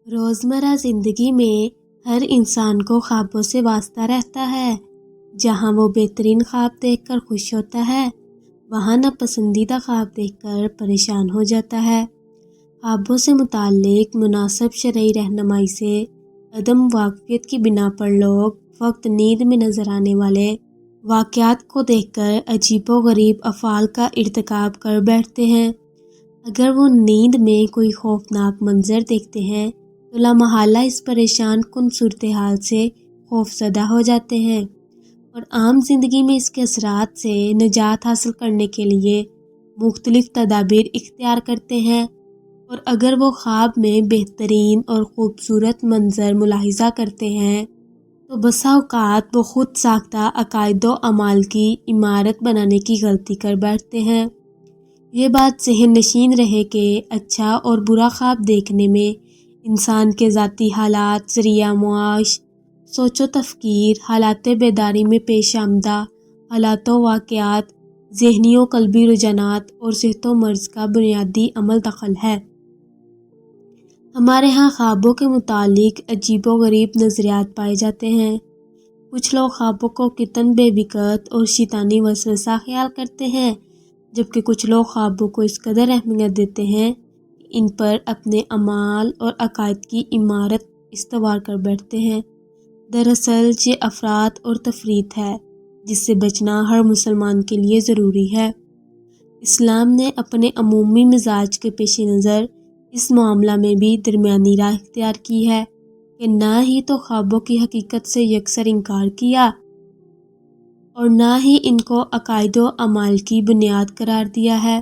روزمرہ زندگی میں ہر انسان کو خوابوں سے واسطہ رہتا ہے۔ جہاں وہ بہترین خواب دیکھ کر خوش ہوتا ہے، وہاں ناپسندیدہ خواب دیکھ کر پریشان ہو جاتا ہے۔ خوابوں سے متعلق مناسب شرعی رہنمائی سے عدم واقفیت کی بنا پر لوگ وقت نیند میں نظر آنے والے واقعات کو دیکھ کر عجیب و غریب افعال کا ارتکاب کر بیٹھتے ہیں۔ اگر وہ نیند میں کوئی خوفناک منظر دیکھتے ہیں تو لامحالہ اس پریشان کن صورتحال سے خوفزدہ ہو جاتے ہیں اور عام زندگی میں اس کے اثرات سے نجات حاصل کرنے کے لیے مختلف تدابیر اختیار کرتے ہیں، اور اگر وہ خواب میں بہترین اور خوبصورت منظر ملاحظہ کرتے ہیں تو بسا اوقات وہ خود ساختہ عقائد و اعمال کی عمارت بنانے کی غلطی کر بیٹھتے ہیں۔ یہ بات ذہن نشین رہے کہ اچھا اور برا خواب دیکھنے میں انسان کے ذاتی حالات، ذریعہ معاش، سوچ و تفکیر، حالات بیداری میں پیش آمدہ حالات و واقعات، ذہنی و قلبی رجحانات اور صحت و مرض کا بنیادی عمل دخل ہے۔ ہمارے ہاں خوابوں کے متعلق عجیب و غریب نظریات پائے جاتے ہیں۔ کچھ لوگ خوابوں کو کتن بے وقت اور شیطانی وسوسہ خیال کرتے ہیں، جبکہ کچھ لوگ خوابوں کو اس قدر اہمیت دیتے ہیں کہ ان پر اپنے اعمال اور عقائد کی عمارت استوار کر بیٹھتے ہیں۔ دراصل یہ افراط اور تفریط ہے جس سے بچنا ہر مسلمان کے لیے ضروری ہے۔ اسلام نے اپنے عمومی مزاج کے پیش نظر اس معاملہ میں بھی درمیانی راہ اختیار کی ہے کہ نہ ہی تو خوابوں کی حقیقت سے یکسر انکار کیا اور نہ ہی ان کو عقائد و اعمال کی بنیاد قرار دیا ہے۔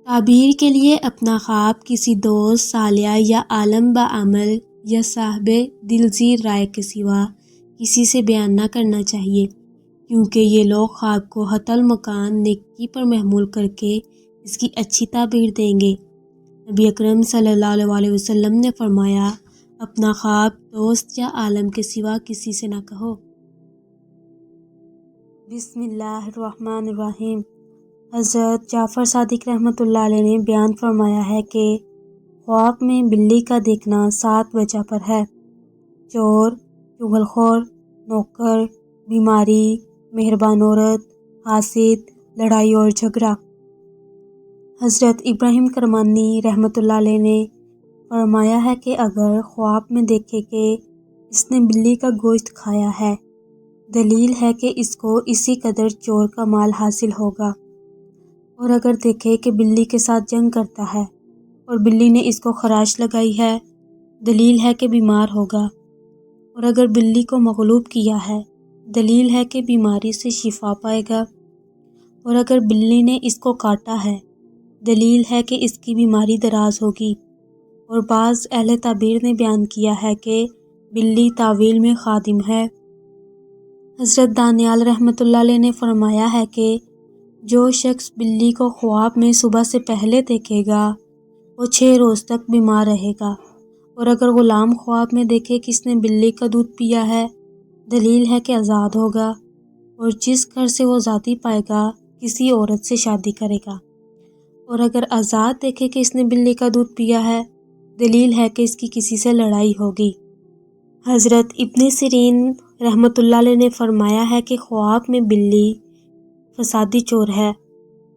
تعبیر کے لیے اپنا خواب کسی دوست، صالح یا عالم بعمل یا صاحب دلزیر رائے کے سوا کسی سے بیان نہ کرنا چاہیے، کیونکہ یہ لوگ خواب کو حتی المکان نیکی پر محمول کر کے اس کی اچھی تعبیر دیں گے۔ نبی اکرم صلی اللہ علیہ وسلم نے فرمایا، اپنا خواب دوست یا عالم کے سوا کسی سے نہ کہو۔ بسم اللہ الرحمن الرحیم۔ حضرت جعفر صادق رحمۃ اللہ علیہ نے بیان فرمایا ہے کہ خواب میں بلی کا دیکھنا 7 وجہ پر ہے: چور، چغل خور، نوکر، بیماری، مہربان عورت، حاسد، لڑائی اور جھگڑا۔ حضرت ابراہیم کرمانی رحمۃ اللہ علیہ نے فرمایا ہے کہ اگر خواب میں دیکھے کہ اس نے بلی کا گوشت کھایا ہے، دلیل ہے کہ اس کو اسی قدر چور کا مال حاصل ہوگا، اور اگر دیکھے کہ بلی کے ساتھ جنگ کرتا ہے اور بلی نے اس کو خراش لگائی ہے، دلیل ہے کہ بیمار ہوگا، اور اگر بلی کو مغلوب کیا ہے، دلیل ہے کہ بیماری سے شفا پائے گا، اور اگر بلی نے اس کو کاٹا ہے، دلیل ہے کہ اس کی بیماری دراز ہوگی۔ اور بعض اہل تعبیر نے بیان کیا ہے کہ بلی تعویل میں خادم ہے۔ حضرت دانیال رحمۃ اللہ علیہ نے فرمایا ہے کہ جو شخص بلی کو خواب میں صبح سے پہلے دیکھے گا وہ 6 روز تک بیمار رہے گا، اور اگر غلام خواب میں دیکھے کہ اس نے بلی کا دودھ پیا ہے، دلیل ہے کہ آزاد ہوگا، اور جس گھر سے وہ آزادی پائے گا کسی عورت سے شادی کرے گا، اور اگر آزاد دیکھے کہ اس نے بلی کا دودھ پیا ہے، دلیل ہے کہ اس کی کسی سے لڑائی ہوگی۔ حضرت ابن سیرین رحمۃ اللہ علیہ نے فرمایا ہے کہ خواب میں بلی فسادی چور ہے۔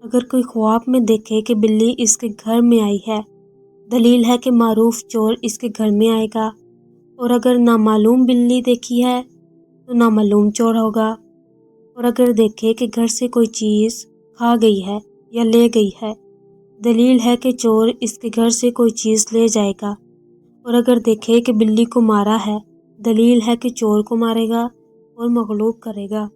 اگر کوئی خواب میں دیکھے کہ بلی اس کے گھر میں آئی ہے، دلیل ہے کہ معروف چور اس کے گھر میں آئے گا، اور اگر نامعلوم بلی دیکھی ہے تو نامعلوم چور ہوگا، اور اگر دیکھے کہ گھر سے کوئی چیز کھا گئی ہے یا لے گئی ہے، دلیل ہے کہ چور اس کے گھر سے کوئی چیز لے جائے گا، اور اگر دیکھے کہ بلی کو مارا ہے، دلیل ہے کہ چور کو مارے گا اور مغلوب کرے گا۔